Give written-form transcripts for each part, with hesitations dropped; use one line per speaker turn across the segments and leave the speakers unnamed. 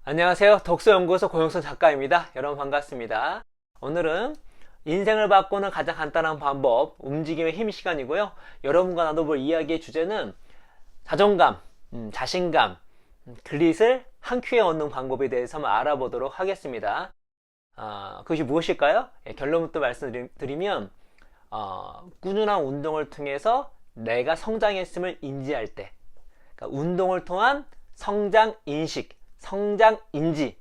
안녕하세요. 독서연구소 고영선 작가입니다. 여러분 반갑습니다. 오늘은 인생을 바꾸는 가장 간단한 방법, 움직임의 힘 시간이고요. 여러분과 나눠볼 이야기의 주제는 자존감, 자신감, 그릿을 한 큐에 얻는 방법에 대해서 한번 알아보도록 하겠습니다. 그것이 무엇일까요? 결론부터 말씀드리면 꾸준한 운동을 통해서 내가 성장했음을 인지할 때, 그러니까 운동을 통한 성장 인식, 성장 인지,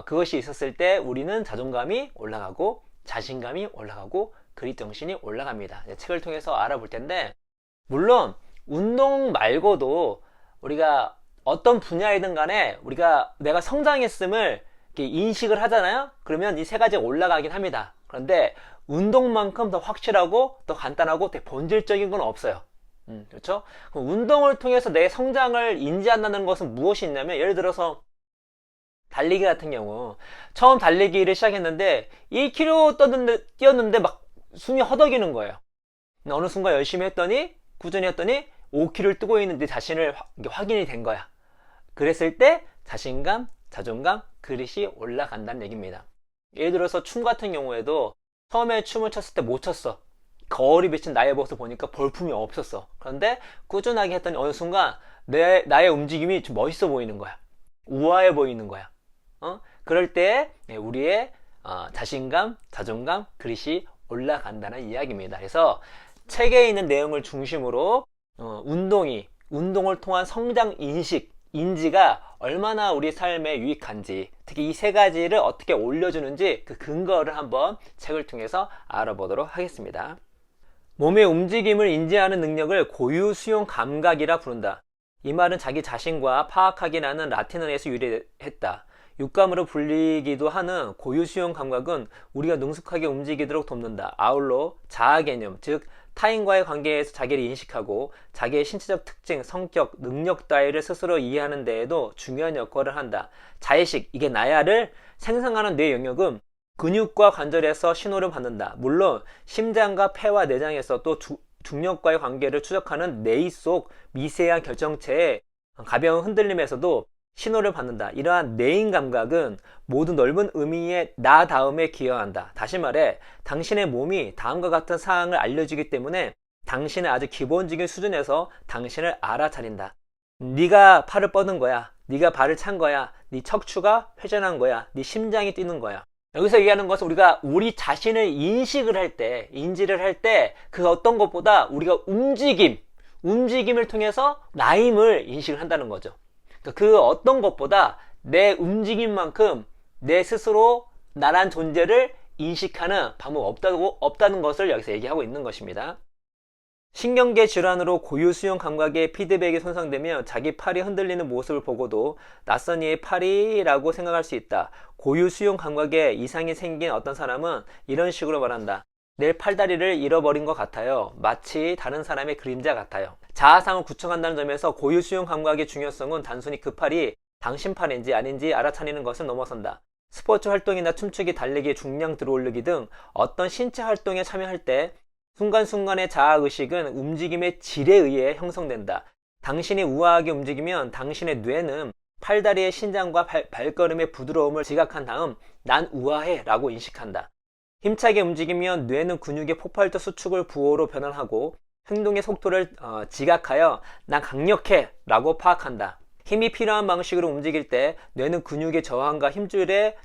그것이 있었을 때 우리는 자존감이 올라가고 자신감이 올라가고 그릿 정신이 올라갑니다. 책을 통해서 알아볼 텐데, 물론 운동 말고도 우리가 어떤 분야이든 간에 내가 성장했음을 이렇게 인식을 하잖아요. 그러면 이 세 가지가 올라가긴 합니다. 그런데 운동만큼 더 확실하고 더 간단하고 되게 본질적인 건 없어요. 그렇죠? 그럼 운동을 통해서 내 성장을 인지한다는 것은 무엇이 있냐면, 예를 들어서 달리기 같은 경우, 처음 달리기를 시작했는데 1km 뛰었는데 막 숨이 허덕이는 거예요. 어느 순간 열심히 했더니, 꾸준히 했더니 5km를 뛰고 있는 내 자신을 확인이 된 거야. 그랬을 때 자신감, 자존감, 그릿이 올라간다는 얘기입니다. 예를 들어서 춤 같은 경우에도 처음에 춤을 췄을 때 못 췄어. 거울이 비친 나의 모습을 보니까 볼품이 없었어. 그런데 꾸준하게 했더니 어느 순간 나의 움직임이 좀 멋있어 보이는 거야. 우아해 보이는 거야. 그럴 때 우리의 자신감, 자존감, 그릿이 올라간다는 이야기입니다. 그래서 책에 있는 내용을 중심으로 운동을 통한 성장 인지가 얼마나 우리 삶에 유익한지, 특히 이 세 가지를 어떻게 올려주는지 그 근거를 한번 책을 통해서 알아보도록 하겠습니다. 몸의 움직임을 인지하는 능력을 고유 수용 감각이라 부른다. 이 말은 자기 자신과 파악하기라는 라틴어에서 유래했다. 육감으로 불리기도 하는 고유 수용 감각은 우리가 능숙하게 움직이도록 돕는다. 아울러 자아 개념, 즉 타인과의 관계에서 자기를 인식하고 자기의 신체적 특징, 성격, 능력 따위를 스스로 이해하는 데에도 중요한 역할을 한다. 자의식, 이게 나야를 생성하는 뇌 영역은 근육과 관절에서 신호를 받는다. 물론 심장과 폐와 내장에서 또 중력과의 관계를 추적하는 뇌 속 미세한 결정체의 가벼운 흔들림에서도 신호를 받는다. 이러한 뇌인 감각은 모두 넓은 의미의 나 다음에 기여한다. 다시 말해, 당신의 몸이 다음과 같은 사항을 알려주기 때문에 당신의 아주 기본적인 수준에서 당신을 알아차린다. 네가 팔을 뻗은 거야. 네가 발을 찬 거야. 네 척추가 회전한 거야. 네 심장이 뛰는 거야. 여기서 얘기하는 것은 우리가 우리 자신을 인지를 할 때 그 어떤 것보다 우리가 움직임을 통해서 나임을 인식을 한다는 거죠. 그 어떤 것보다 내 움직임만큼 내 스스로 나란 존재를 인식하는 방법 없다는 것을 여기서 얘기하고 있는 것입니다. 신경계 질환으로 고유 수용 감각의 피드백이 손상되면 자기 팔이 흔들리는 모습을 보고도 낯선 이의 팔이라고 생각할 수 있다. 고유 수용 감각에 이상이 생긴 어떤 사람은 이런 식으로 말한다. 내 팔다리를 잃어버린 것 같아요. 마치 다른 사람의 그림자 같아요. 자아상을 구축한다는 점에서 고유 수용 감각의 중요성은 단순히 그 팔이 당신 팔인지 아닌지 알아차리는 것을 넘어선다. 스포츠 활동이나 춤추기, 달리기, 중량 들어올리기 등 어떤 신체 활동에 참여할 때 순간순간의 자아의식은 움직임의 질에 의해 형성된다. 당신이 우아하게 움직이면 당신의 뇌는 팔다리의 신장과 발걸음의 부드러움을 지각한 다음 난 우아해 라고 인식한다. 힘차게 움직이면 뇌는 근육의 폭발적 수축을 부호로 변환하고 행동의 속도를 지각하여 난 강력해 라고 파악한다. 힘이 필요한 방식으로 움직일 때 뇌는 근육의 저항과 힘줄의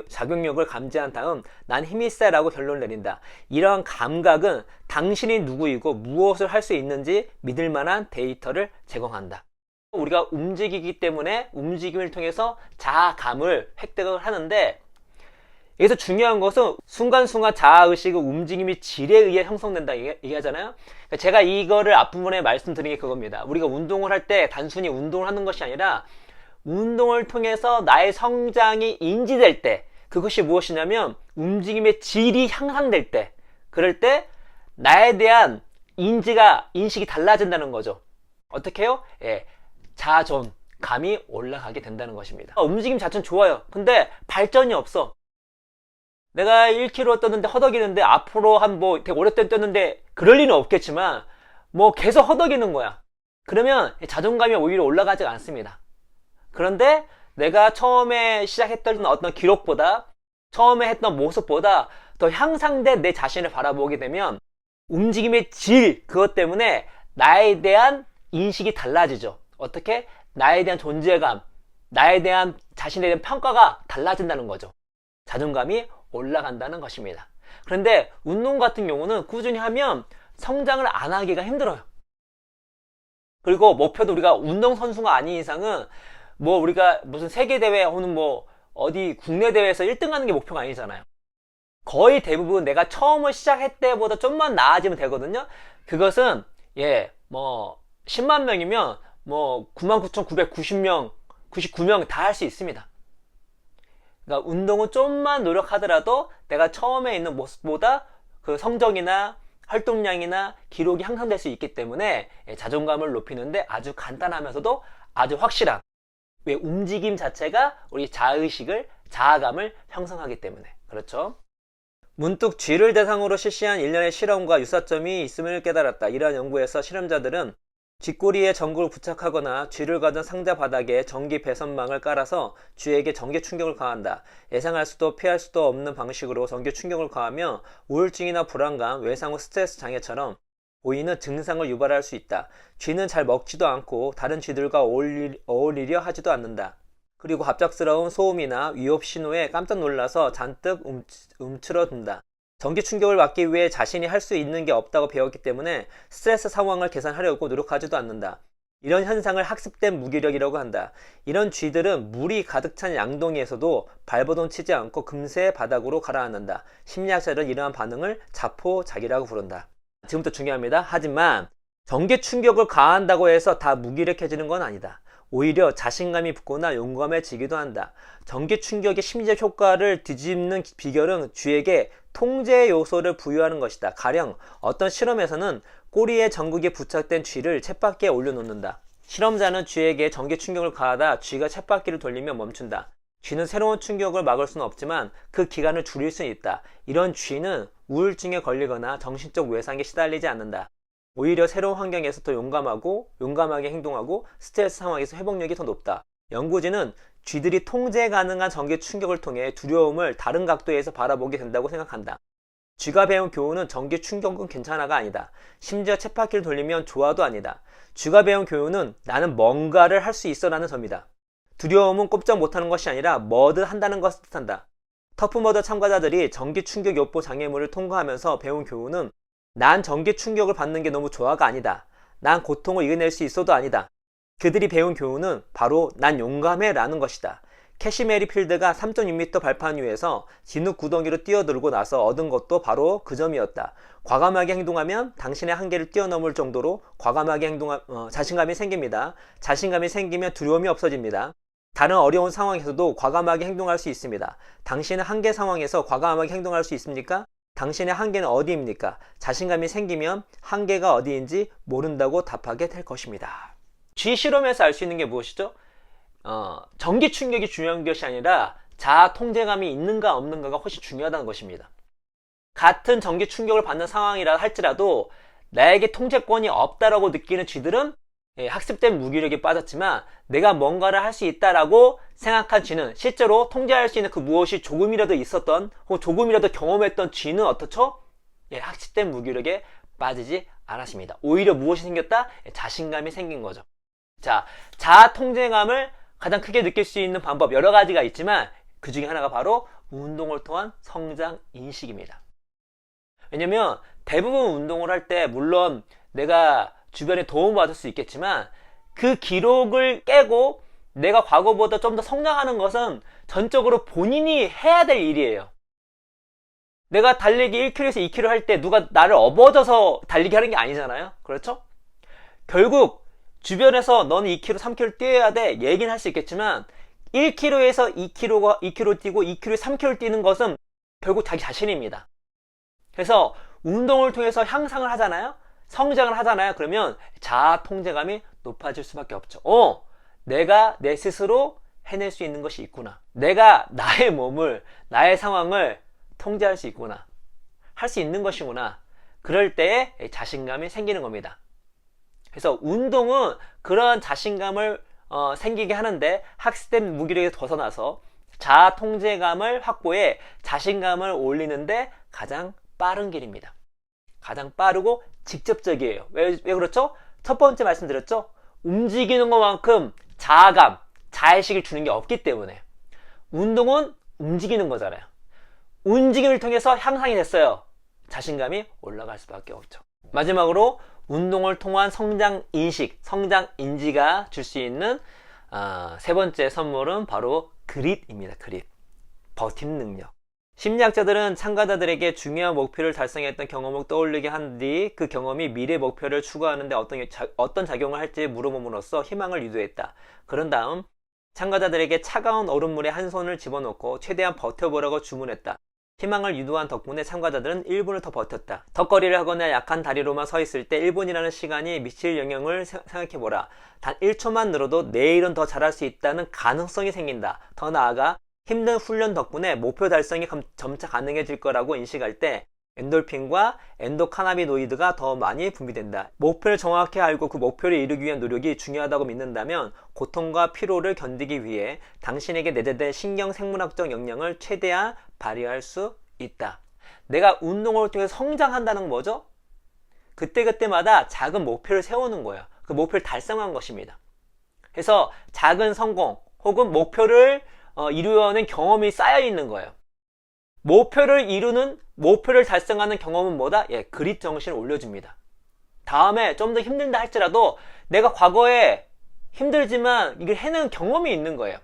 작용력을 감지한 다음 난 힘이 세 라고 결론을 내린다. 이러한 감각은 당신이 누구이고 무엇을 할 수 있는지 믿을 만한 데이터를 제공한다. 우리가 움직이기 때문에 움직임을 통해서 자아감을 획득을 하는데, 여기서 중요한 것은 순간순간 자아의식의 움직임이 질에 의해 형성된다 얘기하잖아요. 그러니까 제가 이거를 앞부분에 말씀드린 게 그겁니다. 우리가 운동을 할 때 단순히 운동을 하는 것이 아니라 운동을 통해서 나의 성장이 인지될 때, 그것이 무엇이냐면 움직임의 질이 향상될 때, 그럴 때 나에 대한 인식이 달라진다는 거죠. 어떻게 해요? 자존감이 올라가게 된다는 것입니다. 움직임 자체는 좋아요. 근데 발전이 없어. 내가 1km 떴는데 허덕이는데 앞으로 되게 오랫동안 떴는데 그럴 리는 없겠지만 계속 허덕이는 거야. 그러면 자존감이 오히려 올라가지 않습니다. 그런데 내가 처음에 시작했던 어떤 기록보다 처음에 했던 모습보다 더 향상된 내 자신을 바라보게 되면 움직임의 질, 그것 때문에 나에 대한 인식이 달라지죠. 어떻게? 나에 대한 존재감, 나에 대한 자신에 대한 평가가 달라진다는 거죠. 자존감이 올라간다는 것입니다. 그런데 운동 같은 경우는 꾸준히 하면 성장을 안 하기가 힘들어요. 그리고 목표도 우리가 운동선수가 아닌 이상은 뭐 우리가 무슨 세계대회 혹은 뭐 어디 국내 대회에서 1등 하는 게 목표가 아니잖아요. 거의 대부분 내가 처음을 시작할 때보다 좀만 나아지면 되거든요. 그것은 뭐 10만 명이면 뭐 99,990명, 99명 다 할 수 있습니다. 그러니까 운동은 좀만 노력하더라도 내가 처음에 있는 모습보다 그 성적이나 활동량이나 기록이 향상될 수 있기 때문에 자존감을 높이는데 아주 간단하면서도 아주 확실한, 왜 움직임 자체가 우리 자의식을, 자아감을 형성하기 때문에. 그렇죠? 문득 쥐를 대상으로 실시한 일련의 실험과 유사점이 있음을 깨달았다. 이러한 연구에서 실험자들은 쥐꼬리에 전구를 부착하거나 쥐를 가둔 상자 바닥에 전기 배선망을 깔아서 쥐에게 전기 충격을 가한다. 예상할 수도 피할 수도 없는 방식으로 전기 충격을 가하며 우울증이나 불안감, 외상 후 스트레스 장애처럼 보이는 증상을 유발할 수 있다. 쥐는 잘 먹지도 않고 다른 쥐들과 어울리려 하지도 않는다. 그리고 갑작스러운 소음이나 위협 신호에 깜짝 놀라서 잔뜩 움츠러든다. 전기 충격을 막기 위해 자신이 할 수 있는 게 없다고 배웠기 때문에 스트레스 상황을 계산하려고 노력하지도 않는다. 이런 현상을 학습된 무기력이라고 한다. 이런 쥐들은 물이 가득 찬 양동이에서도 발버둥 치지 않고 금세 바닥으로 가라앉는다. 심리학자들은 이러한 반응을 자포자기라고 부른다. 지금부터 중요합니다. 하지만 전기 충격을 가한다고 해서 다 무기력해지는 건 아니다. 오히려 자신감이 붙거나 용감해지기도 한다. 전기 충격의 심리적 효과를 뒤집는 비결은 쥐에게 통제 요소를 부여하는 것이다. 가령 어떤 실험에서는 꼬리에 전극에 부착된 쥐를 쳇바퀴에 올려놓는다. 실험자는 쥐에게 전기 충격을 가하다 쥐가 쳇바퀴를 돌리며 멈춘다. 쥐는 새로운 충격을 막을 수는 없지만 그 기간을 줄일 수는 있다. 이런 쥐는 우울증에 걸리거나 정신적 외상에 시달리지 않는다. 오히려 새로운 환경에서 더 용감하게 행동하고 스트레스 상황에서 회복력이 더 높다. 연구진은 쥐들이 통제 가능한 전기 충격을 통해 두려움을 다른 각도에서 바라보게 된다고 생각한다. 쥐가 배운 교훈은 전기 충격은 괜찮아가 아니다. 심지어 쳇바퀴를 돌리면 좋아도 아니다. 쥐가 배운 교훈은 나는 뭔가를 할 수 있어 라는 점이다. 두려움은 꼼짝 못하는 것이 아니라 뭐든 한다는 것을 뜻한다. 터프머더 참가자들이 전기 충격 요법 장애물을 통과하면서 배운 교훈은 난 전기 충격을 받는 게 너무 좋아가 아니다. 난 고통을 이겨낼 수 있어도 아니다. 그들이 배운 교훈은 바로 난 용감해 라는 것이다. 캐시메리 필드가 3.6m 발판 위에서 진흙 구덩이로 뛰어들고 나서 얻은 것도 바로 그 점이었다. 과감하게 행동하면 당신의 한계를 뛰어넘을 정도로 과감하게 자신감이 생깁니다. 자신감이 생기면 두려움이 없어집니다. 다른 어려운 상황에서도 과감하게 행동할 수 있습니다. 당신은 한계 상황에서 과감하게 행동할 수 있습니까? 당신의 한계는 어디입니까? 자신감이 생기면 한계가 어디인지 모른다고 답하게 될 것입니다. 쥐 실험에서 알 수 있는 게 무엇이죠? 전기 충격이 중요한 것이 아니라 자아 통제감이 있는가 없는가가 훨씬 중요하다는 것입니다. 같은 전기 충격을 받는 상황이라 할지라도 나에게 통제권이 없다라고 느끼는 쥐들은 학습된 무기력에 빠졌지만 내가 뭔가를 할 수 있다라고 생각한 쥐는, 실제로 통제할 수 있는 그 무엇이 조금이라도 있었던 혹은 조금이라도 경험했던 쥐는 어떻죠? 학습된 무기력에 빠지지 않았습니다. 오히려 무엇이 생겼다? 자신감이 생긴 거죠. 자, 자아 통제감을 가장 크게 느낄 수 있는 방법 여러 가지가 있지만 그 중에 하나가 바로 운동을 통한 성장 인식입니다. 왜냐면 대부분 운동을 할 때 물론 내가 주변에 도움을 받을 수 있겠지만 그 기록을 깨고 내가 과거보다 좀 더 성장하는 것은 전적으로 본인이 해야 될 일이에요. 내가 달리기 1km에서 2km 할 때 누가 나를 업어줘서 달리기 하는 게 아니잖아요. 그렇죠? 결국 주변에서 너는 2km, 3km 뛰어야 돼 얘기는 할 수 있겠지만 1km에서 2km 뛰고 2km에 3km 뛰는 것은 결국 자기 자신입니다. 그래서 운동을 통해서 향상을 하잖아요. 성장을 하잖아요. 그러면 자아 통제감이 높아질 수밖에 없죠. 내가 내 스스로 해낼 수 있는 것이 있구나. 내가 나의 몸을, 나의 상황을 통제할 수 있구나. 할 수 있는 것이구나. 그럴 때에 자신감이 생기는 겁니다. 그래서 운동은 그런 자신감을 생기게 하는데 학습된 무기력에 벗어나서 자아 통제감을 확보해 자신감을 올리는데 가장 빠른 길입니다. 가장 빠르고 직접적이에요. 왜 그렇죠? 첫 번째 말씀드렸죠? 움직이는 것만큼 자아감, 자의식을 주는 게 없기 때문에. 운동은 움직이는 거잖아요. 움직임을 통해서 향상이 됐어요. 자신감이 올라갈 수밖에 없죠. 마지막으로 운동을 통한 성장 인식, 성장 인지가 줄 수 있는 세 번째 선물은 바로 그릿입니다. 그릿. 버팀 능력. 심리학자들은 참가자들에게 중요한 목표를 달성했던 경험을 떠올리게 한 뒤 그 경험이 미래 목표를 추구하는 데 어떤 작용을 할지 물어봄으로써 희망을 유도했다. 그런 다음 참가자들에게 차가운 얼음물에 한 손을 집어넣고 최대한 버텨보라고 주문했다. 희망을 유도한 덕분에 참가자들은 1분을 더 버텼다. 턱걸이를 하거나 약한 다리로만 서 있을 때 1분이라는 시간이 미칠 영향을 생각해보라. 단 1초만 늘어도 내일은 더 잘할 수 있다는 가능성이 생긴다. 더 나아가 힘든 훈련 덕분에 목표 달성이 점차 가능해질 거라고 인식할 때 엔돌핀과 엔도카나비노이드가 더 많이 분비된다. 목표를 정확히 알고 그 목표를 이루기 위한 노력이 중요하다고 믿는다면 고통과 피로를 견디기 위해 당신에게 내재된 신경 생물학적 역량을 최대한 발휘할 수 있다. 내가 운동을 통해 성장한다는 건 뭐죠? 그때그때마다 작은 목표를 세우는 거예요. 그 목표를 달성한 것입니다. 그래서 작은 성공 혹은 목표를 이루어낸 경험이 쌓여 있는 거예요. 목표를 달성하는 경험은 뭐다? 그릿 정신을 올려줍니다. 다음에 좀 더 힘들다 할지라도 내가 과거에 힘들지만 이걸 해낸 경험이 있는 거예요.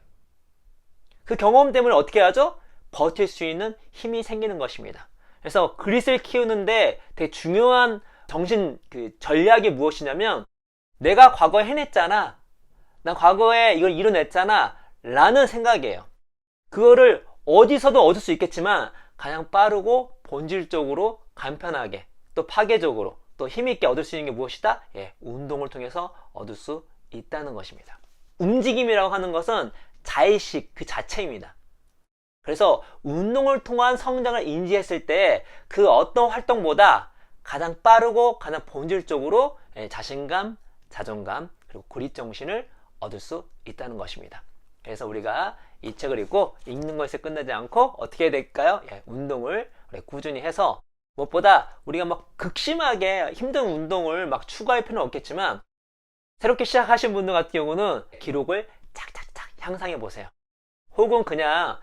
그 경험 때문에 어떻게 하죠? 버틸 수 있는 힘이 생기는 것입니다. 그래서 그릿을 키우는데 되게 중요한 전략이 무엇이냐면 내가 과거에 해냈잖아. 난 과거에 이걸 이뤄냈잖아. 라는 생각이에요. 그거를 어디서도 얻을 수 있겠지만 가장 빠르고 본질적으로 간편하게 또 파괴적으로 또 힘있게 얻을 수 있는 게 무엇이다? 운동을 통해서 얻을 수 있다는 것입니다. 움직임이라고 하는 것은 자의식 그 자체입니다. 그래서 운동을 통한 성장을 인지했을 때 그 어떤 활동보다 가장 빠르고 가장 본질적으로 자신감, 자존감 그리고 그릿 정신을 얻을 수 있다는 것입니다. 그래서 우리가 이 책을 읽고 읽는 것에 끝나지 않고 어떻게 해야 될까요? 운동을 꾸준히 해서 무엇보다 우리가 막 극심하게 힘든 운동을 막 추구할 필요는 없겠지만 새롭게 시작하신 분들 같은 경우는 기록을 착착착 향상해 보세요. 혹은 그냥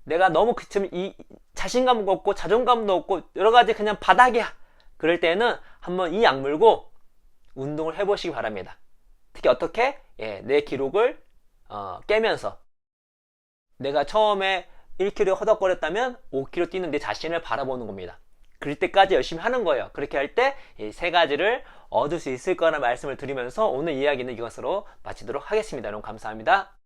내가 너무 지금 이 자신감도 없고 자존감도 없고 여러 가지 그냥 바닥이야. 그럴 때는 한번 이 악물고 운동을 해보시기 바랍니다. 특히 어떻게? 내 기록을 깨면서 내가 처음에 1km 허덕거렸다면 5km 뛰는 내 자신을 바라보는 겁니다. 그럴 때까지 열심히 하는 거예요. 그렇게 할 때 이 세 가지를 얻을 수 있을 거라는 말씀을 드리면서 오늘 이야기는 이것으로 마치도록 하겠습니다. 여러분 감사합니다.